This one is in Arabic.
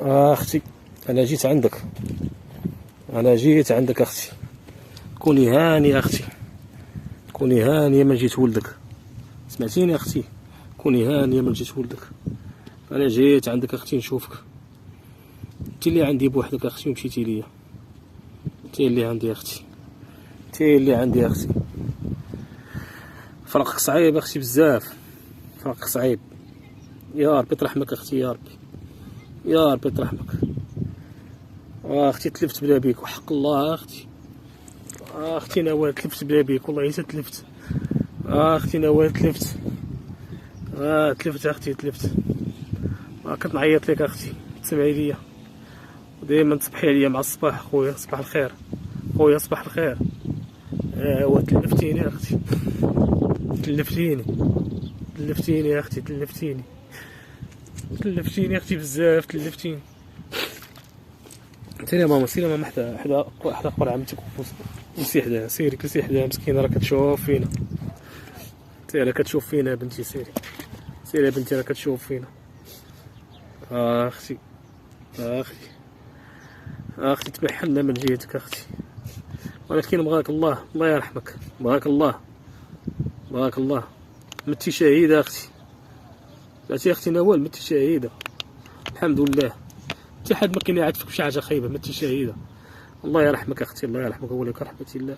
اختي، انا جيت عندك، انا جيت عندك اختي. كوني هانيه اختي، كوني هانيه من جيت ولدك. سمعتيني اختي؟ كوني هانيه من جيت ولدك. انا جيت عندك اختي نشوفك. انت اللي عندي بوحدك اختي ومشيتي ليا. انت اللي عندي اختي، انت اللي عندي اختي. فراقك صعيب اختي بزاف، فراقك صعيب. يا ربي ترحمك اختي، يا ربي، يا ربي ترحمك. اختي تلفت بلا بيك وحق الله اختي. اختي نوال تلفت بلا بيك، والله حتى تلفت. اختي نوال تلفت. تلفت اختي تلفت. كنت نعيط لك اختي، تسمعي ليا ودائما تصبحي عليا مع الصباح. خويا صباح الخير، خويا صباح الخير. تلفتيني اختي، تلفتيني، تلفتيني يا اختي، تلفتيني، تلفتيني اختي بزاف، تلفتيني. سيري يا ماما، سيري يا ماما، حدا قبر عمتك ومسي حداها. سيري كلسي حداها مسكينه، راه كتشوف فينا. سيري كتشوف فينا يا بنتي، سيري، سيري يا بنتي، راه كتشوف فينا. اختي، اختي، اختي تبحلنا من جهتك اختي، ولكن بغاك الله، الله يرحمك، بغاك الله، بغاك الله. متي شهيده اختي، سمعتي اختي نوال؟ متي شهيده، الحمد لله. حتى حد ما كاين يعرفك بشي حاجه خايبه، متي شهيده. الله يرحمك اختي، الله يرحمك، هو لك رحمه الله.